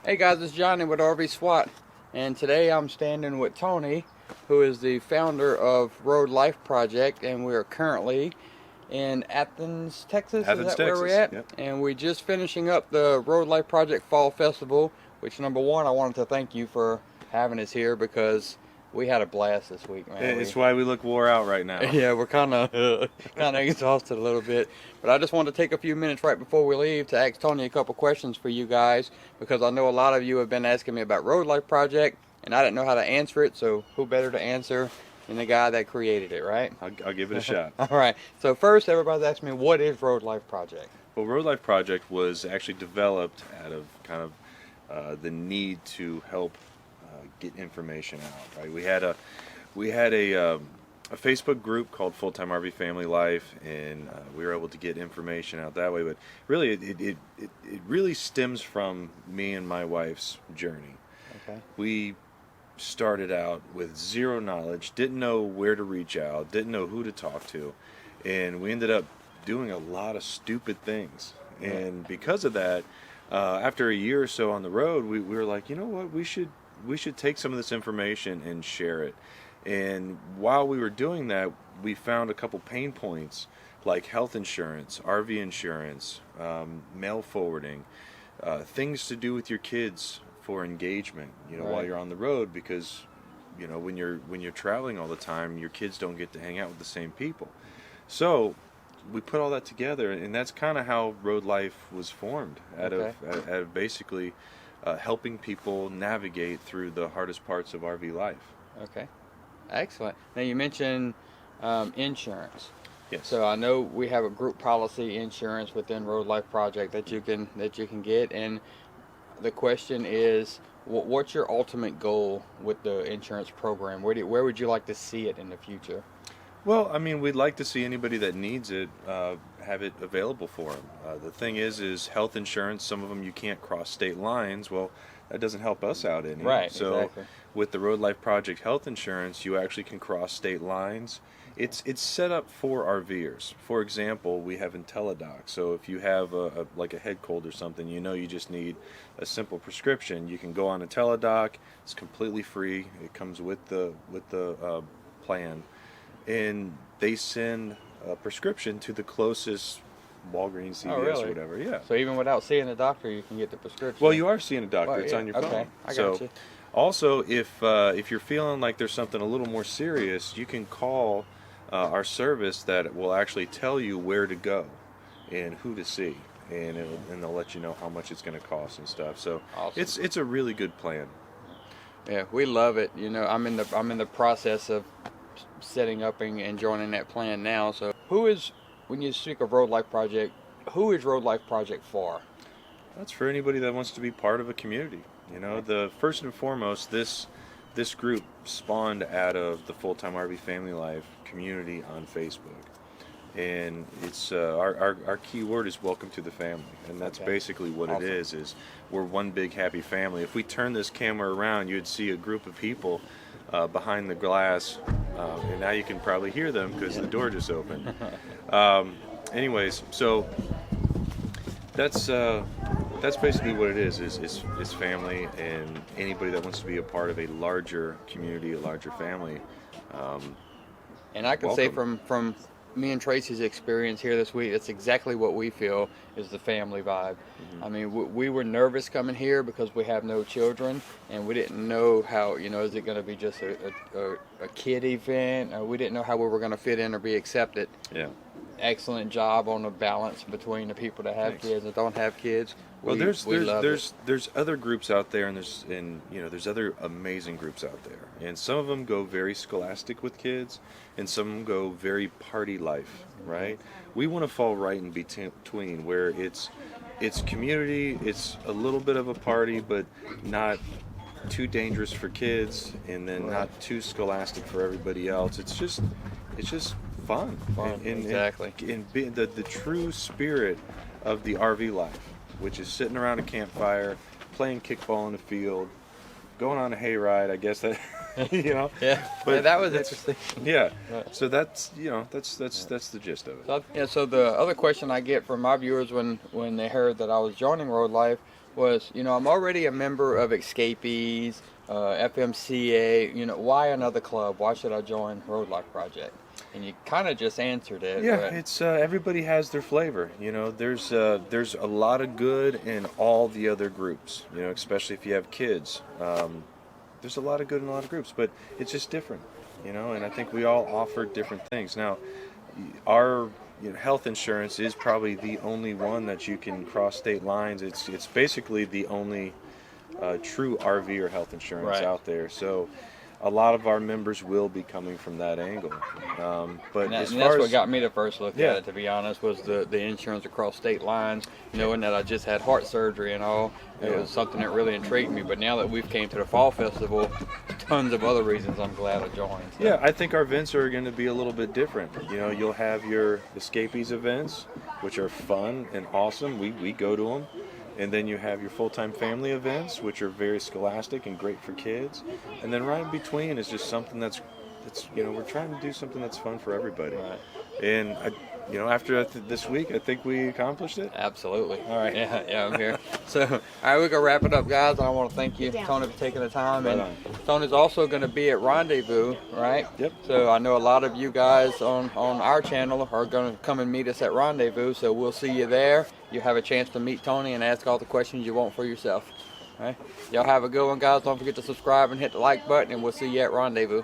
Hey guys, it's Johnny with RV SWAT, and today I'm standing with Tony, who is the founder of Road Life Project, and we are currently in Athens, Texas. Athens, is that Texas. Where we're at? Yep. And we're just finishing up the Road Life Project Fall Festival, which number one, I wanted to thank you for having us here because we had a blast this week, man. It's why we look wore out right now. Yeah, we're kind of exhausted a little bit, but I just wanted to take a few minutes right before we leave to ask Tony a couple questions for you guys, because I know a lot of you have been asking me about Road Life Project, and I didn't know how to answer it. So who better to answer than the guy that created it, right? I'll give it a shot. All right. So first, everybody's asking me, what is Road Life Project? Well, Road Life Project was actually developed out of kind of the need to help get information out. Right? We had a Facebook group called Full-Time RV Family Life, and we were able to get information out that way. But really, it really stems from me and my wife's journey. Okay. We started out with zero knowledge, didn't know where to reach out, didn't know who to talk to, and we ended up doing a lot of stupid things. And because of that, after a year or so on the road, we were like, you know what, we should take some of this information and share it. And while we were doing that, we found a couple pain points like health insurance, RV insurance, mail forwarding, things to do with your kids for engagement, while you're on the road, because when you're traveling all the time, your kids don't get to hang out with the same people. So we put all that together, and that's kind of how Road Life was formed, out of basically helping people navigate through the hardest parts of RV life. Okay. Excellent. Now you mentioned insurance. Yes. So I know we have a group policy insurance within Road Life Project that you can get, and the question is, what's your ultimate goal with the insurance program? Where would you like to see it in the future? Well, I mean, we'd like to see anybody that needs it have it available for them. The thing is health insurance, some of them you can't cross state lines. Well, that doesn't help us out any. Right, so exactly. With the Road Life Project health insurance, you actually can cross state lines. It's set up for RVers. For example, we have IntelliDoc. So if you have like a head cold or something, you just need a simple prescription, you can go on IntelliDoc. It's completely free. It comes with the plan, and they send a prescription to the closest Walgreens, CVS, really? or whatever. Yeah. So even without seeing a doctor, you can get the prescription. Well, you are seeing a doctor. Well, it's on your phone. Okay, I so, got you. Also, if you're feeling like there's something a little more serious, you can call our service that will actually tell you where to go and who to see, and they'll let you know how much it's going to cost and stuff. So Awesome. it's a really good plan. Yeah, we love it. I'm in the process of setting up and joining that plan now. So when you speak of Road Life Project, who is Road Life Project for? That's for anybody that wants to be part of a community. The first and foremost, this group spawned out of the Full-Time RV Family Life community on Facebook, and it's our key word is welcome to the family, and that's basically what Awesome. it is we're one big happy family. If we turn this camera around, you'd see a group of people behind the glass, and now you can probably hear them because the door just opened. Anyways, so that's basically what it is family, and anybody that wants to be a part of a larger community, a larger family. And I can say from me and Tracy's experience here this week, that's exactly what we feel is the family vibe. Mm-hmm. I mean, we were nervous coming here because we have no children, and we didn't know how, is it going to be just a kid event? We didn't know how we were going to fit in or be accepted. Yeah. Excellent job on the balance between the people that have kids and don't have kids. Well, there's other groups out there, and there's other amazing groups out there, and some of them go very scholastic with kids, and some of them go very party life, right? We want to fall right in between, where it's community, it's a little bit of a party, but not too dangerous for kids, and then not too scholastic for everybody else. It's just fun. Exactly. And being the true spirit of the RV life, which is sitting around a campfire, playing kickball in the field, going on a hayride. I guess that Yeah. But that was interesting. Yeah. Right. So that's that's the gist of it. So the other question I get from my viewers when they heard that I was joining Road Life was, I'm already a member of Escapees, FMCA. Why another club? Why should I join Road Life Project? And you kind of just answered it. Yeah, but it's everybody has their flavor. There's a lot of good in all the other groups. Especially if you have kids. There's a lot of good in a lot of groups, but it's just different. And I think we all offer different things. Now, our health insurance is probably the only one that you can cross state lines. It's basically the only true RV or health insurance out there. So a lot of our members will be coming from that angle. But that's what got me to first look at it, to be honest, was the insurance across state lines, knowing that I just had heart surgery and all. It was something that really intrigued me. But now that we've came to the fall festival, tons of other reasons I'm glad I joined. So. Yeah, I think our events are going to be a little bit different. You'll have your Escapees events, which are fun and awesome. We go to them. And then you have your full-time family events, which are very scholastic and great for kids. And then right in between is just something that's we're trying to do something that's fun for everybody. Right. And after this week, I think we accomplished it. Absolutely. All right. Yeah, I'm here. So, all right, we're gonna wrap it up, guys. I want to thank you, Tony, for taking the time. Right and on. Tony's also going to be at Rendezvous, right? Yep. So I know a lot of you guys on our channel are going to come and meet us at Rendezvous. So we'll see you there. You have a chance to meet Tony and ask all the questions you want for yourself. All right. Y'all have a good one, guys. Don't forget to subscribe and hit the like button, and we'll see you at Rendezvous.